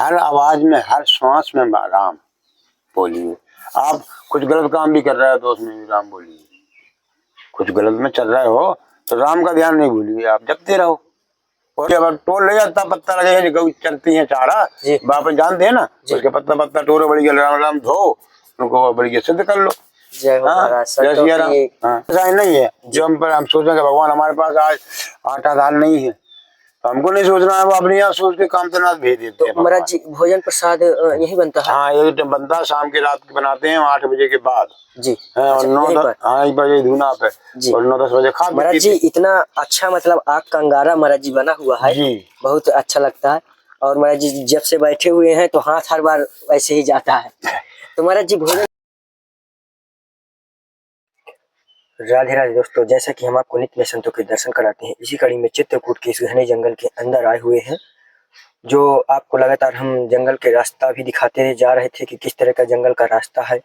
हर आवाज में, हर श्वास में राम बोलिए। आप कुछ गलत काम भी कर रहे हो तो उसमें भी राम बोलिए। कुछ गलत में चल रहे हो तो राम का ध्यान नहीं भूलिए, आप जपते रहो। और जब टोल ले जाता पत्ता लगेगा, गौ चलती है चारा बाप जानते हैं ना, उसके पत्ता पत्ता टोरे बड़ी राम राम धो, उनको बड़ी सिद्ध कर लो। ऐसा नहीं है जो हम सोचेंगे भगवान हमारे पास आज आटा दाल नहीं है, तो हमको नहीं सोचना है, वो अपने यहाँ सोच के काम तनाज भेज देते हैं। महाराज जी भोजन प्रसाद यही बनता है? हाँ यही बनता है, शाम के रात के बनाते हैं 8 बजे के बाद जी। और 9 बजे धूना पे और 9-10 बजे खा। महाराज जी इतना अच्छा मतलब आग का अंगारा महाराज जी बना हुआ है जी, बहुत अच्छा लगता है। और महाराज जी जब से बैठे हुए हैं तो हाथ हर बार ऐसे ही जाता है। तो महाराज जी भोजन। राधे राधे दोस्तों, जैसा कि हम आपको नित्य में संतों के दर्शन कराते हैं, इसी कड़ी में चित्रकूट के इस घने जंगल के अंदर आए हुए हैं, जो आपको लगातार हम जंगल के रास्ता भी दिखाते जा रहे थे कि किस तरह का जंगल का रास्ता है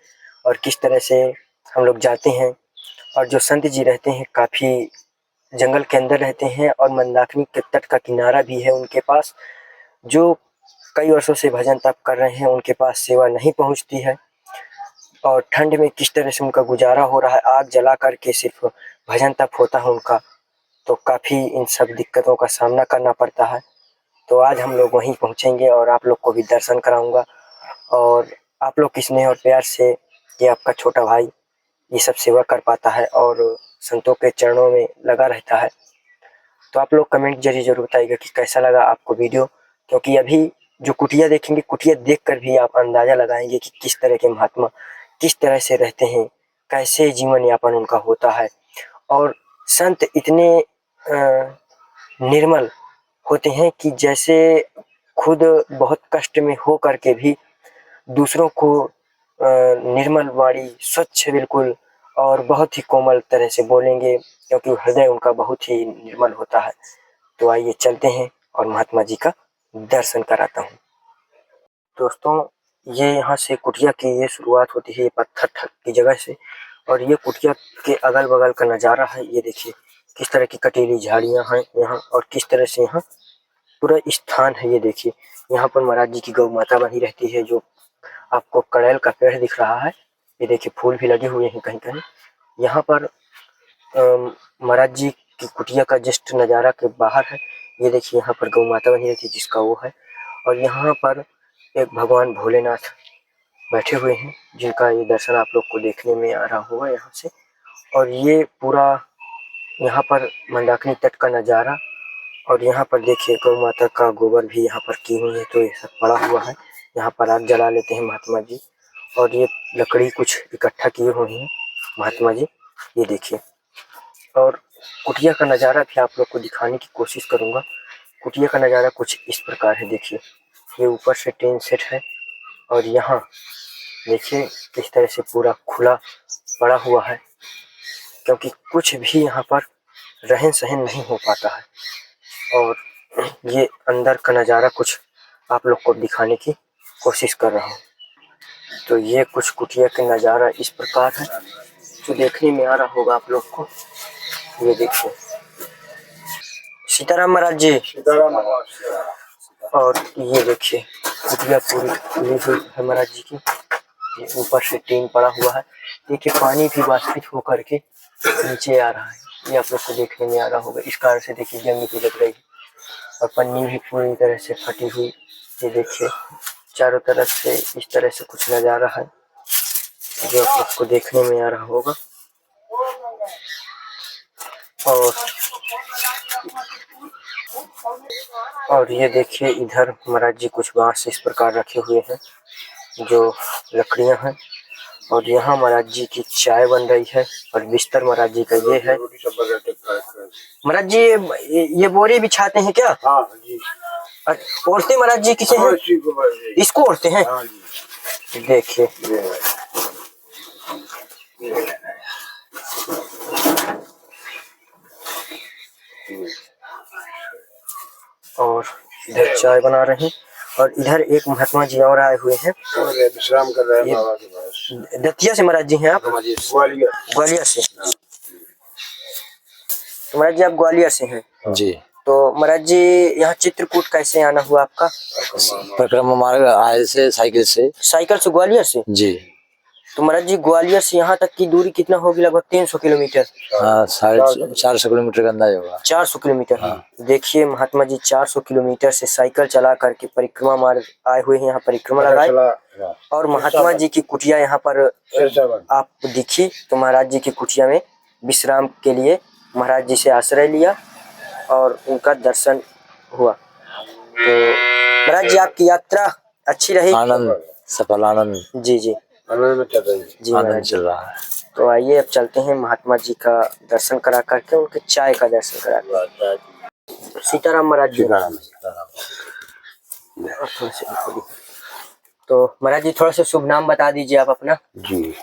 और किस तरह से हम लोग जाते हैं। और जो संत जी रहते हैं काफ़ी जंगल के अंदर रहते हैं और मंदाकिनी के तट का किनारा भी है उनके पास, जो कई वर्षों से भजन तप कर रहे हैं, उनके पास सेवा नहीं पहुंचती है। और ठंड में किस तरह से उनका गुजारा हो रहा है, आग जला करके सिर्फ भजन तप होता है उनका, तो काफ़ी इन सब दिक्कतों का सामना करना पड़ता है। तो आज हम लोग वहीं पहुंचेंगे और आप लोग को भी दर्शन कराऊंगा और आप लोग के स्नेह और प्यार से ये आपका छोटा भाई ये सब सेवा कर पाता है और संतों के चरणों में लगा रहता है। तो आप लोग कमेंट जरूर बताइएगा कि कैसा लगा आपको वीडियो, क्योंकि अभी जो कुटिया देखेंगे, कुटिया देखकर भी आप अंदाजा लगाएंगे कि किस तरह के महात्मा किस तरह से रहते हैं, कैसे जीवन यापन उनका होता है। और संत इतने निर्मल होते हैं कि जैसे खुद बहुत कष्ट में हो करके भी दूसरों को निर्मल वाणी, स्वच्छ बिल्कुल और बहुत ही कोमल तरह से बोलेंगे, क्योंकि हृदय उनका बहुत ही निर्मल होता है। तो आइए चलते हैं और महात्मा जी का दर्शन कराता हूँ। दोस्तों ये यहाँ से कुटिया की ये शुरुआत होती है, ये पत्थर की जगह से, और ये कुटिया के अगल बगल का नज़ारा है। ये देखिए किस तरह की कटीली झाड़ियाँ हैं यहाँ और किस तरह से यहाँ पूरा स्थान है। ये देखिए यहाँ पर महाराज जी की गौ माता बनी रहती है, जो आपको कड़ैल का पेड़ दिख रहा है। ये देखिए फूल भी लगे हुए हैं कहीं कहीं। यहाँ पर महाराज जी की कुटिया का जस्ट नज़ारा के बाहर है। ये देखिए यहाँ पर गौ माता बनी रहती है जिसका वो है, और यहाँ पर एक भगवान भोलेनाथ बैठे हुए हैं जिनका ये दर्शन आप लोग को देखने में आ रहा होगा यहाँ से। और ये पूरा यहाँ पर मंदाकिनी तट का नज़ारा, और यहाँ पर देखिए गौ माता का गोबर भी यहाँ पर की हुई है, तो ये सब पड़ा हुआ है। यहाँ पर आग जला लेते हैं महात्मा जी, और ये लकड़ी कुछ इकट्ठा किए हुए हैं महात्मा जी, ये देखिए। और कुटिया का नज़ारा भी आप लोग को दिखाने की कोशिश करूँगा। कुटिया का नज़ारा कुछ इस प्रकार है, देखिए ये ऊपर से टीन सेट है और यहाँ देखिए किस तरह से पूरा खुला पड़ा हुआ है, क्योंकि कुछ भी यहाँ पर रहन सहन नहीं हो पाता है। और ये अंदर का नज़ारा कुछ आप लोग को दिखाने की कोशिश कर रहा हूँ। तो ये कुछ कुटिया का नज़ारा इस प्रकार है जो देखने में आ रहा होगा आप लोग को। ये देखिए सीताराम महाराज जी। सीताराम। और ये देखिए कुटिया पूरी खुली हुई है महाराज जी की, ये ऊपर से टीन पड़ा हुआ है। देखिए पानी भी वाष्पित होकर के नीचे आ रहा है, ये आप लोग को देखने में आ रहा होगा। इस कारण से देखिए जंग भी लग रही है और पन्नी भी पूरी तरह से फटी हुई। ये देखिए चारों तरफ से इस तरह से कुछ नज़ारा है जो आप लोग को देखने में आ रहा होगा। और ये देखिए इधर महाराज जी कुछ बांस इस प्रकार रखे हुए हैं जो लकड़ियां हैं, और यहाँ महाराज जी की चाय बन रही है और बिस्तर महाराज जी का ये है। महाराज जी ये बोरी बिछाते हैं क्या? हाँ जी। ओढ़ते महाराज जी किसे हैं? इसको ओढ़ते हैं। देखिए और इधर चाय बना रहे हैं, और इधर एक महात्मा जी और आए हुए हैं, विश्राम कर रहे हैं। दतिया से महाराज जी हैं आप? ग्वालियर से। तो महाराज जी आप ग्वालियर से हैं? जी। तो महाराज जी यहाँ चित्रकूट कैसे आना हुआ आपका? परिक्रमा मार्ग आए से साइकिल से। साइकिल से ग्वालियर से? जी। तो महाराज जी ग्वालियर से यहाँ तक की दूरी कितना होगी? लगभग 300 किलोमीटर। हाँ, 450 किलोमीटर का अंदाजा होगा। 400 किलोमीटर। हाँ। देखिए महात्मा जी 400 किलोमीटर से साइकिल चला करके परिक्रमा मार्ग आए हुए हैं, यहाँ परिक्रमा लगाए। और महात्मा जी की कुटिया यहाँ पर आप दिखी, तो महाराज जी की कुटिया में विश्राम के लिए महाराज जी से आश्रय लिया और उनका दर्शन हुआ। तो महाराज जी आपकी यात्रा अच्छी रही? आनंद, सफल आनंद। जी जी जी आनंद महाराज जी। चल रहा है। तो आइए अब चलते हैं महात्मा जी का दर्शन करा करके उनके चाय का दर्शन करा। सीताराम महाराज जी। सीताराम। और थोड़ा सा तो महाराज जी थोड़ा सा शुभ नाम बता दीजिए आप अपना। जी,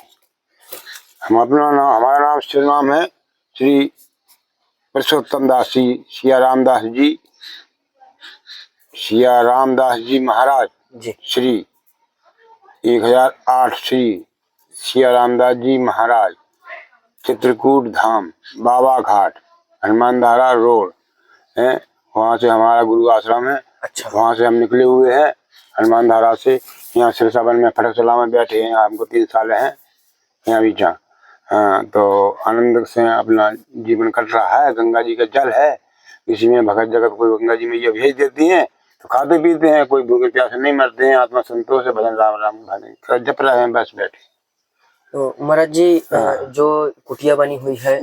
हम अपना नाम, हमारा नाम श्री नाम है श्री पुरुषोत्तम दास जी, सिया रामदास जी, सिया रामदास जी महाराज जी। श्री 1008 श्री सिया रामदास जी महाराज, चित्रकूट धाम, बाबा घाट, हनुमान धारा रोड है। वहाँ से हमारा गुरु आश्रम है। अच्छा। वहाँ से हम निकले हुए हैं हनुमान धारा से। यहाँ सिरसावन में फटकचला में बैठे हैं, हमको 3 साल हैं यहाँ भी। हाँ, तो आनंद से अपना जीवन कट रहा है। गंगा जी का जल है, इसी में भगत जगत कोई गंगा जी में ये भेज देती हैं तो खाते पीते हैं, कोई भूखे प्यासे नहीं मरते हैं। आत्मा संतोष है, भजन राम राम भजन जप रहे हैं, बस बैठे। तो महाराज जी जो कुटिया बनी हुई है,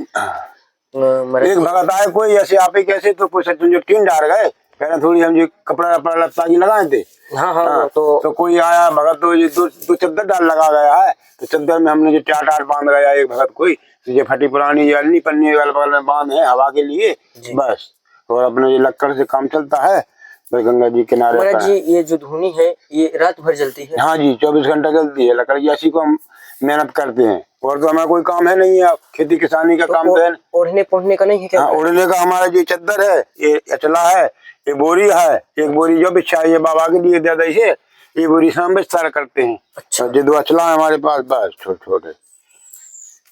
महाराज एक जी भगत आए कोई ऐसे आप ही कैसे, तो कोई सच्चन जो टीन डाल गए, पहले थोड़ी हम जो कपड़ा वपड़ा लत्ता जी लगाए थे। हाँ हाँ, हाँ, तो कोई आया भगत तो ये दो चद्दर डाल लगा गया है, तो चद्दर में हमने जो टाट बांध गया एक भगत कोई, तो ये फटी पुरानी अलनी पन्नी अगल बगल में बांध है हवा के लिए बस। और अपने ये लक्कड़ से काम चलता है, बस गंगा जी किनारे। महाराज जी ये जो धुनी है ये रात भर जलती है? हाँ जी, 24 घंटा चलती है। लकड़ी ऐसी को हम मेहनत करते हैं, और तो हमारा कोई काम है नहीं है, खेती किसानी का काम तो है। ओढ़ने पहुंचने का नहीं है क्या? हाँ, ओढ़ने का हमारा जो चद्दर है, ये अचला है, ये बोरी है, एक बोरी जो बिछा है ये बाबा के लिए दे से, ये बोरी शाम बिस्तार करते हैं। अच्छा। जो 2 अचला है हमारे पास, बस छोटे छोटे।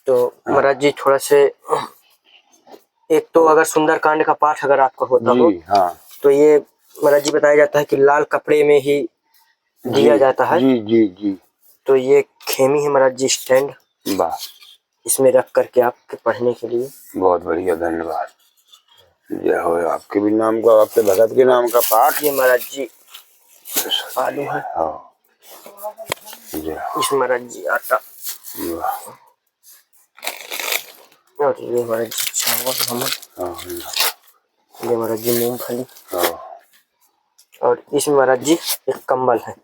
तो महाराज जी थोड़ा से एक तो अगर सुंदरकांड का पाठ अगर आपका होता हो, हाँ, तो ये महाराज जी बताया जाता है कि लाल कपड़े में ही दिया जाता है। जी जी जी। तो ये खेमी है महाराज जी, स्टैंड, वाह, इसमें रख करके आपके पढ़ने के लिए। बहुत बढ़िया, धन्यवाद। जय हो आपके भी नाम का, आपके भगत के नाम का पाठ। ये महाराज जी आलू है। हाँ, जय हो। इस महाराज जी आटा, वाह, और ये महाराज जी चावल, नमक, हाँ, ये महाराज जी मूंगफली, हाँ, और इसमें महाराज जी एक कंबल है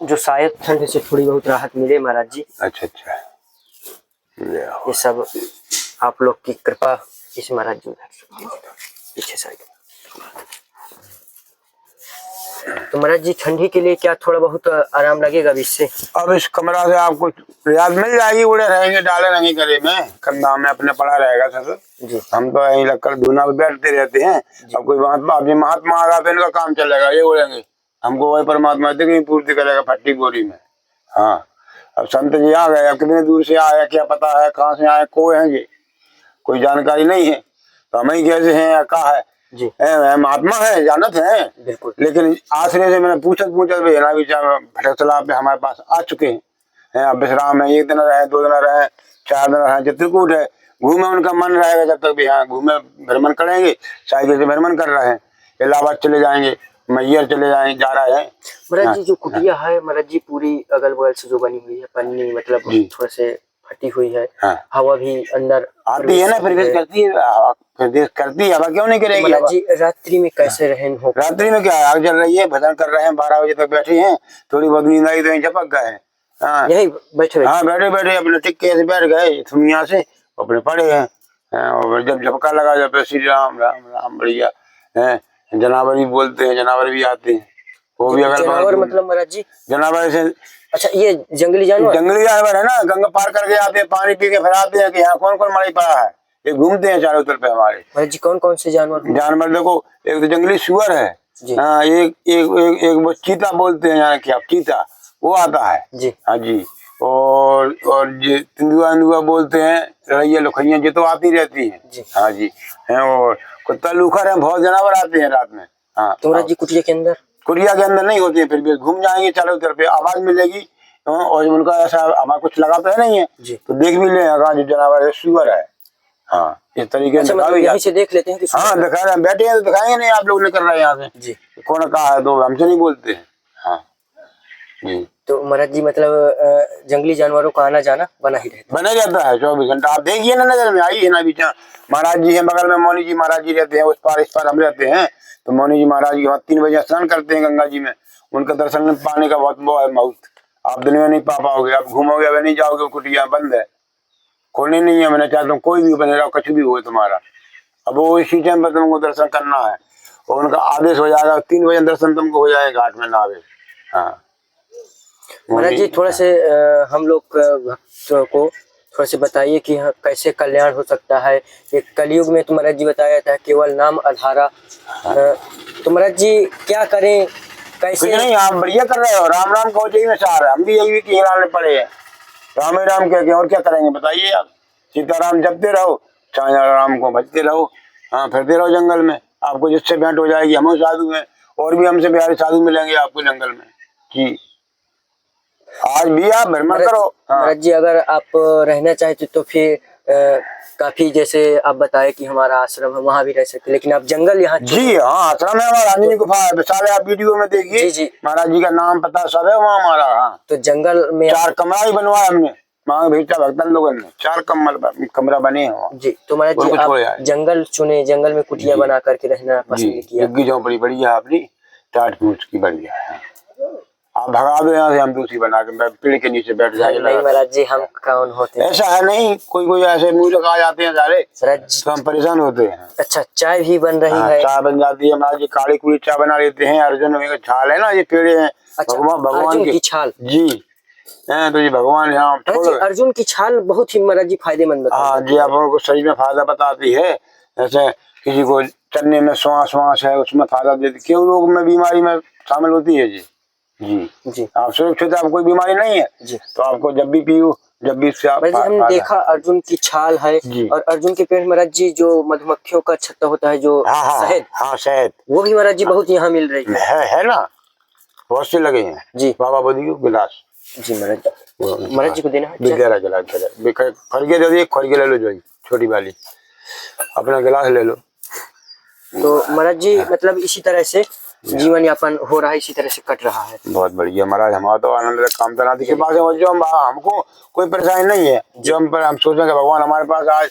जो शायद ठंड से थोड़ी बहुत राहत मिले महाराज जी। अच्छा अच्छा, जय हो। ये सब आप लोग की कृपा। इस महाराज जी पीछे साइड। तो महाराज जी ठंडी के लिए क्या थोड़ा बहुत आराम लगेगा अब इससे? अब इस कमरा से आपको रियाज मिल जाएगी, उड़े रहेंगे, डाले रहेंगे करे में, कंधा में अपने पड़ा रहेगा सब जी। हम तो यही लक्कड़ धुना पे बैठते रहते हैं। अब कोई महात्मा, अब ये महात्मा आ गया तो इनका काम चलेगा, ये उड़ेंगे, हमको वही परमात्मा देगी पूर्ति करेगा फट्टी बोरी में। हाँ, अब संत जी आ गए, अब कितने दूर से आए क्या पता है, कहाँ से आए, को है ये, कोई जानकारी नहीं है, तो हम ही कैसे हैं या कहा है जी। महात्मा है, जानत है बिल्कुल, लेकिन आश्रय से मैंने पूछत ना विचार फटकचला पे हमारे पास आ चुके हैं। अब विश्राम है, 1 दिन रहे, 2 दिन रहे, 4 दिन रहे, चित्रकूट है, घूमे उनका मन रहेगा जब तक भी। हाँ, घूमे भ्रमण करेंगे, साइकिल से भ्रमण कर रहे हैं, इलाहाबाद चले जाएंगे, मैयर चले जाएंगे, जा रहे हैं। महाराज जी जो कुटिया है महाराज जी पूरी अगल बगल से जो बनी हुई है, पन्नी मतलब थोड़ा से फटी हुई है। हाँ। हवा भी अंदर आती है ना, प्रवेश करती है, प्रवेश करती है, हवा क्यों नहीं करेगी? महाराज जी रात्रि में कैसे रहन हो? रात्रि में क्या आग जल रही है, भजन कर रहे हैं, 12 बजे तक बैठे हैं, थोड़ी बहुत नींद आई तो यहीं झपक गए। हाँ, यही बैठे? हाँ, बैठे बैठे अपने टिक्के से बैठ गए दुनिया से, अपने पड़े हैं। और जब झपका लगा, जब श्री राम राम राम बढ़िया है, जनावर भी बोलते हैं, जनावर भी आते हैं, वो भी अगर जनावर मतलब महाराज जी जनावर से, अच्छा ये जंगली जानवर? जंगली जानवर है ना, गंगा पार करके आते हैं, पानी पी के फिर आते हैं कि यहाँ कौन कौन मरी पड़ा है, ये घूमते हैं चारों तरफ हमारे। महाराज जी कौन कौन से जानवर? देखो, एक तो जंगली सुअर है, हाँ, एक वो चीता बोलते हैं, यहाँ क्या चीता, वो आता है जी। हाँ जी, और ये तेंदुआ बोलते हैं, रैया लुखैया, ये तो आती रहती हैं जी। हाँ जी हैं। और कुत्ता लूखर है, बहुत जानवर आते हैं रात में। हाँ तो महाराज जी कुटिया के अंदर कुटिया के अंदर नहीं होते हैं, फिर भी घूम जाएंगे चारों तरफ पे, आवाज मिलेगी। और उनका ऐसा हमारा कुछ लगा तो है नहीं है, जी। तो देख भी लेगा जो जानवर है, सुअर है। हाँ इस तरीके से अच्छा, दिखा मतलब भी यहीं जाते से देख लेते हैं कि हैं। हाँ दिखा रहे हैं, बैठे हैं तो दिखाएंगे नहीं, आप लोग नहीं कर रहे हैं यहाँ से, जी। कौन कहा है, तो हमसे नहीं बोलते हैं। हाँ जी। तो महाराज जी मतलब जंगली जानवरों का आना जाना बना ही रहता बना रहता है 24 घंटा। आप देखिए ना, नजर में आई है ना, बीच महाराज जी हैं बगल में, मौनी जी महाराज जी रहते हैं, उस पार इस पार हम रहते हैं। तो मौनी जी महाराज जी वहाँ 3 बजे स्नान करते हैं गंगा जी में, उनका दर्शन पाने का बहुत वो है बहुत। आप दिन में नहीं पा पाओगे, आप घूमोगे अब नहीं जाओगे, कुटिया बंद है, खोलनी नहीं है। मैंने चाहता हूँ कोई भी बने रहो, कुछ भी हो तुम्हारा, अब वो इसी टाइम पर तुमको दर्शन करना है, और उनका आदेश हो जाएगा 3 बजे दर्शन तुमको हो जाएगा घाट में नावे। हाँ महाराज जी थोड़ा से हम लोग भक्तों को थोड़ा से बताइए कि हाँ, कैसे कल्याण हो सकता है। ये कलयुग में तो महाराज जी बताया जाता है केवल नाम आधारा। तो महाराज जी क्या करें, कुछ कैसे? नहीं, आप बढ़िया कर रहे हो, राम राम कहो चाहिए में सार है, हम भी यही की हिलाने पड़े हैं, राम ही राम कह के और क्या करेंगे बताइए आप। सीताराम जपते रहो, चाहे राम को भजते रहो। हाँ फिरते रहो जंगल में, आपको जिससे भेंट हो जाएगी, हम साधु हैं, और भी हमसे बिहारी साधु मिलेंगे आपको जंगल में जी। आज भी आप भ्रमण करो। हाँ महाराज जी अगर आप रहना चाहते तो फिर काफी, जैसे आप बताए कि हमारा आश्रम है वहाँ भी रह सकते, लेकिन आप जंगल यहाँ जी। हाँ आश्रम है हमारा, अंजनी गुफा है, विशाल है, आप वीडियो में देखिए। जी जी। महाराज जी का नाम पता सब है वहाँ हमारा। हाँ तो जंगल में 4 कमरा ही बनवाया हमने, वहाँ भेजा भक्तन लोगों ने, 4 कमरा बने हैं वहाँ। जी। तो महाराज जी आप जंगल चुने, जंगल में कुटिया बना करके रहना पसंद किया। झुग्गी झोपड़ी बढ़िया अपनी टाट फूट की बढ़िया है। आप भगा दो यहाँ से, हम दूसरी बना के पेड़ के नीचे बैठ जाएंगे। नहीं महाराज जी हम कौन होते हैं? ऐसा है नहीं, कोई कोई ऐसे मुँह लगा जाते हैं सारे, तो हम परेशान होते हैं। अच्छा चाय भी बन रही है? चाय बन जाती है हमारा जी, काली कुड़ी चाय बना लेते हैं। अर्जुन का छाल है ना, ये पेड़ है भगवान की छाल जी है, तो ये भगवान यहाँ अर्जुन की छाल बहुत ही महाराज जी फायदेमंद बताते हैं। हाँ जी, आप लोगों को शरीर में फायदा बताती है। जैसे किसी को चलने में श्वास है, उसमें फायदा देती, क्यों रोग में बीमारी में शामिल होती है जी। जी जी आप सुरक्षित, आपको कोई बीमारी नहीं है जी, तो आपको जब भी पियो, जब भी हमने देखा अर्जुन की छाल है, और अर्जुन के पेड़ महाराज जी जो मधुमक्खियों का छत्ता होता है, जो शहद, हाँ शहद, वो भी महाराज जी बहुत यहाँ मिल रही है ना, बहुत से लगे हैं जी। बाबा बदियो गिलास जी महाराज जी को देना खरगे दे दिए, खरगे ले लो जो छोटी वाली, अपना गिलास ले लो। तो महाराज जी मतलब इसी तरह से जीवन यापन हो रहा है, इसी तरह से कट रहा है। बहुत बढ़िया महाराज, हमारा तो आनंद काम तनाती के पास है, जो हम हमको कोई परेशानी नहीं है। जो हम सोचें कि भगवान हमारे पास आज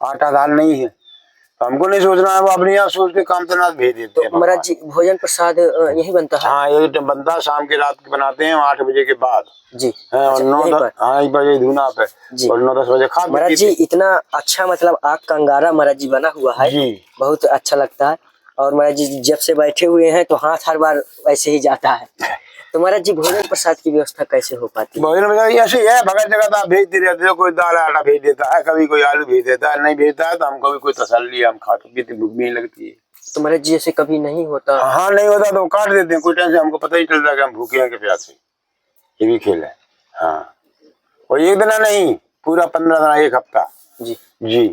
आटा दाल नहीं है, तो हमको नहीं सोचना है, वो अपने यहाँ सोच के काम तनात भेज देते हैं। तो महाराज जी भोजन प्रसाद यही बनता है? हाँ यही बनता है, शाम के रात के बनाते हैं 8 बजे के बाद जी। और 9-10 हाँ 1 बजे धुना पे और 9-10 बजे खा। महाराज जी इतना अच्छा मतलब आग का अंगारा महाराज जी बना हुआ है जी, बहुत अच्छा लगता है। और महाराज जी जब से बैठे हुए हैं तो हाथ हर बार वैसे ही जाता है। तो महाराज जी भोजन प्रसाद की व्यवस्था कैसे हो पाती है? भोजन प्रसाद ऐसे ही है, भगत जगत आप भेजते रहते हो, कोई दाल आटा भेज देता है, कभी कोई आलू भेज देता है, नहीं भेजता है तो हमको भी कोई तसल्ली, हम खाते पीते भूख भी नहीं लगती है। तो महाराज जी ऐसे कभी नहीं होता? हाँ नहीं होता तो काट देते हैं, कोई टेंशन, हमको पता ही चलता है कि हम भूखे हैं कि प्यासे, ये भी खेल है। हाँ और 1 दिन नहीं, पूरा 15 दिन, 1 हफ्ता जी जी।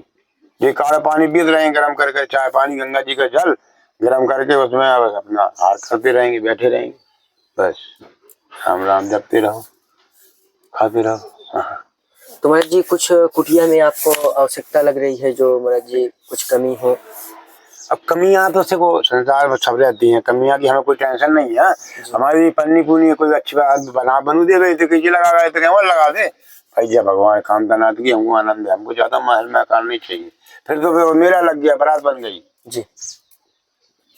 ये काला पानी पीते रहेंगे गर्म करके, चाय पानी गंगा जी का जल गर्म करके उसमें बस अपना हाथ करते रहेंगे, बैठे रहेंगे, बस राम राम जपते रहो, खाते रहो। तो महाराज जी कुछ कुटिया में आपको आवश्यकता लग रही है, जो महाराज जी कुछ कमी हो? अब कमियां तो देखो संसार में सब रहती हैं, कमियां की हमें कोई टेंशन नहीं है। हमारी पन्नी पुनी कोई अच्छी बात बनू दे गई तो किसी लगा गए तो क्या लगा दे भाई, जब भगवान काम तनात की हमको आनंद है, हमको ज्यादा महल में आकार नहीं चाहिए। फिर तो फिर मेला लग गया, बारात बन गई जी,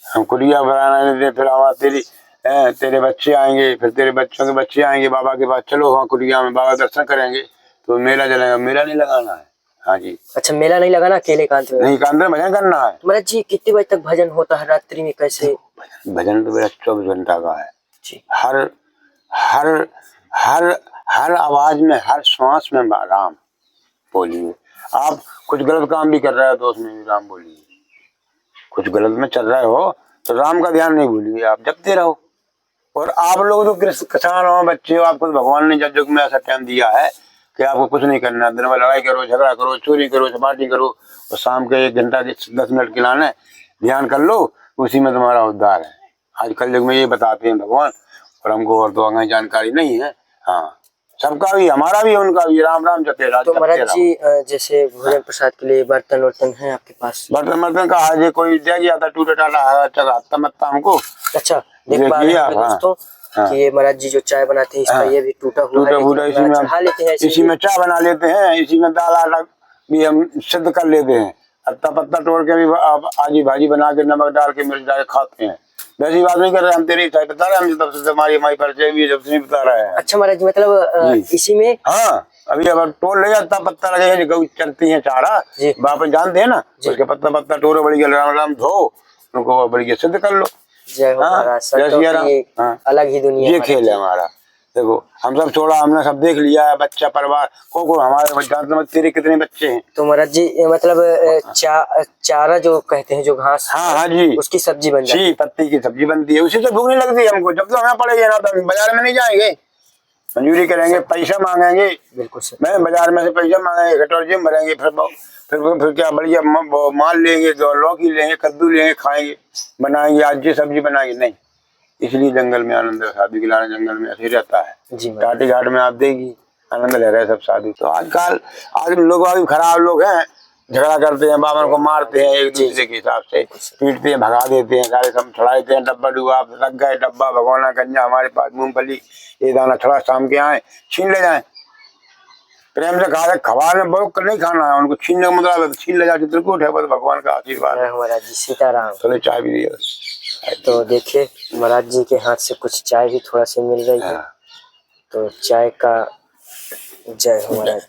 हम कुटिया बनाने दे, फिर हमारा तेरे बच्चे आएंगे, फिर तेरे बच्चों के बच्चे आएंगे बाबा के पास, चलो वहाँ कुटिया में बाबा दर्शन करेंगे, तो मेला चलेगा। मेला नहीं लगाना है। हाँ जी। अच्छा मेला नहीं लगाना, अकेले एकांत में? नहीं, एकांत में भजन करना है। महाराज जी कितने बजे तक भजन होता है रात्रि में, कैसे? भजन तो मेरा 24 घंटा का है जी। हर हर हर हर आवाज में, हर श्वास में राम बोलिए। आप कुछ गलत काम भी कर रहे हो तो उसमें भी राम बोलिए, कुछ गलत में चल रहे हो तो राम का ध्यान नहीं भूलिए, आप जपते रहो, और आप लोग तो किसान हो, बच्चे हो, आपको तो भगवान ने जब युग में ऐसा टाइम दिया है कि आपको कुछ नहीं करना, दिन भर लड़ाई करो, झगड़ा करो, चोरी करो, चपाटी करो, और शाम के 1 घंटा के 10 मिनट खिलाना है, ध्यान कर लो, उसी में तुम्हारा उद्धार है। आजकल युग में ये बताते हैं भगवान, और हमको और तो आगे जानकारी नहीं है। हाँ, सबका भी, हमारा भी, उनका भी। राम राम जपते रहो। तो महाराज जी जैसे भोजन प्रसाद के लिए बर्तन वर्तन है आपके पास? बर्तन का आज कोई दे गया था, टूटा टाटा चढ़ाता मत्ता हमको। अच्छा, देख पा रहे हैं दोस्तों कि ये महाराज जी जो चाय बनाते हैं इसका ये भी टूटा हुआ है, इसी में चढ़ा लेते हैं, इसी में चाय बना लेते हैं, इसी में दाल आटा भी हम सिद्ध कर लेते हैं। अत्ता पत्ता तोड़ के भी आजी भाजी बना के नमक डाल के मिर्च डाल के खाते हैं। वैसी बात नहीं कर रहे हम, तेरी चाय बता रहे हम, तब से हमारी परिचय भी जब से बता रहे हैं। अच्छा महाराज जी, मतलब इसी में? हाँ, अभी अगर तोड़ ले जाता पत्ता लगेगा, जो गऊ चलती है चारा, वापस जानते हैं ना, उसके पत्ता पत्ता तोड़ो, बड़ी राम राम धो, उनको बड़ी सिद्ध कर लो। जय हो महाराज, अलग ही दुनिया, ये खेल है हमारा। देखो हम सब छोड़ा, हमने सब देख लिया है, बच्चा परिवार को हमारे तेरे कितने बच्चे हैं। तो महाराज जी मतलब चारा जो कहते हैं, जो घास, हाँ जी, उसकी सब्जी बन जाती है, पत्ती की सब्जी बनती है, उसी से भूख नहीं लगती है हमको। जब तो हमें पड़ेगा ना, तो बाजार में नहीं जाएंगे, मंजूरी करेंगे, पैसा मांगेंगे। बिल्कुल सर, मैं बाजार में से पैसा मांगेंगे, कटोरी में भरेंगे, फिर क्या बढ़िया माल लेंगे, लौकी लेंगे, कद्दू लेंगे, खाएंगे, बनाएंगे, आज ये सब्जी बनाएंगे नहीं। इसलिए जंगल में आनंद है, साधु की लाने जंगल में ऐसे ही रहता है। घाटी घाट में आप देगी आनंद ले रहे हैं सब साधु। तो आजकल आज लोग अभी खराब लोग हैं, झगड़ा करते हैं, बावन को मारते हैं, एक दूसरे के हिसाब से पीटते हैं, भगा देते हैं, सारे सब छड़ाते हैं। डब्बा डुबा लग गए, डब्बा भगवाना गंजा हमारे पास, मूंगफली ये दाना छड़ा, शाम के आए छीन ले जाए, प्रेम से खा, खबा में बहुत नहीं खाना है उनको, छीनने का मतलब छीन ले जाए, चित्रकूट है, बस भगवान का आशीर्वाद है। महाराज जी सीताराम। चलो चाय भी दिए। तो देखिए महाराज जी के हाथ से कुछ चाय भी थोड़ा सा मिल रही है, तो चाय का जय हो महाराज।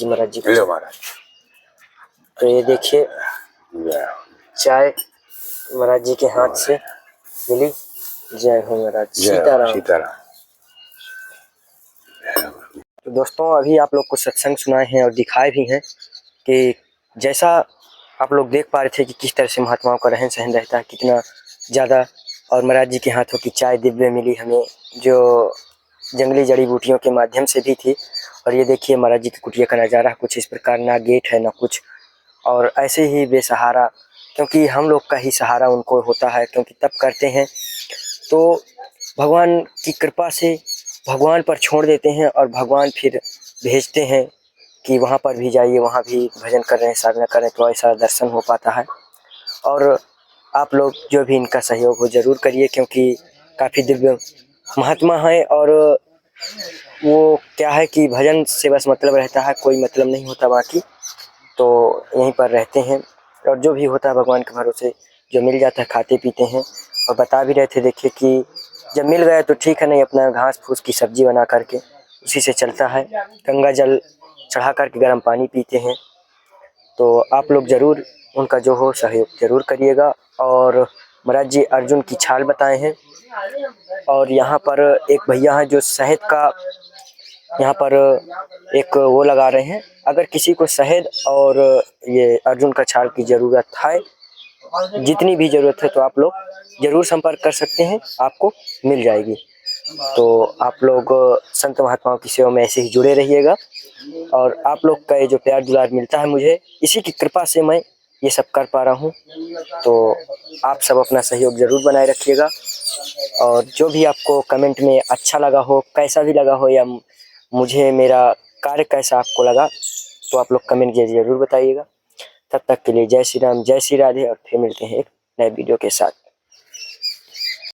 महाराज जी लो महाराज। तो ये देखिए चाय महाराज जी के हाथ से मिली। जय हो महाराज, सीताराम सीताराम। तो दोस्तों अभी आप लोग को सत्संग सुनाए हैं और दिखाए भी हैं कि जैसा आप लोग देख पा रहे थे कि किस तरह से महात्माओं का रहन सहन रहता है, कितना ज़्यादा। और महाराज जी के हाथों की चाय दिव्य मिली हमें, जो जंगली जड़ी बूटियों के माध्यम से भी थी। और ये देखिए महाराज जी की कुटिया का नज़ारा कुछ इस प्रकार, ना गेट है ना कुछ, और ऐसे ही बेसहारा, क्योंकि हम लोग का ही सहारा उनको होता है, क्योंकि तप करते हैं तो भगवान की कृपा से भगवान पर छोड़ देते हैं, और भगवान फिर भेजते हैं कि वहाँ पर भी जाइए, वहाँ भी भजन कर रहे हैं, साधना कर रहे हैं, तो ऐसा दर्शन हो पाता है। और आप लोग जो भी इनका सहयोग हो ज़रूर करिए, क्योंकि काफ़ी दिव्य महात्मा है। और वो क्या है कि भजन से बस मतलब रहता है, कोई मतलब नहीं होता बाकी, तो यहीं पर रहते हैं, और जो भी होता है भगवान के भरोसे जो मिल जाता है खाते पीते हैं। और बता भी रहे थे देखिए कि जब मिल गया तो ठीक है, नहीं अपना घास फूस की सब्जी बना करके उसी से चलता है, गंगा जल चढ़ा करके गर्म पानी पीते हैं। तो आप लोग ज़रूर उनका जो हो सहयोग ज़रूर करिएगा। और महाराज जी अर्जुन की छाल बताए हैं, और यहाँ पर एक भैया हैं जो शहद का यहाँ पर एक वो लगा रहे हैं। अगर किसी को शहद और ये अर्जुन का छाल की ज़रूरत है, जितनी भी ज़रूरत है, तो आप लोग ज़रूर संपर्क कर सकते हैं, आपको मिल जाएगी। तो आप लोग संत महात्माओं की सेवा में ऐसे ही जुड़े रहिएगा, और आप लोग का ये जो प्यार दुलार मिलता है मुझे, इसी की कृपा से मैं ये सब कर पा रहा हूँ। तो आप सब अपना सहयोग ज़रूर बनाए रखिएगा, और जो भी आपको कमेंट में अच्छा लगा हो, कैसा भी लगा हो, या मुझे मेरा कार्य कैसा आपको लगा, तो आप लोग कमेंट ज़रूर बताइएगा। तब तक के लिए जय श्री राम, जय श्री राधे, और फिर मिलते हैं एक नए वीडियो के साथ।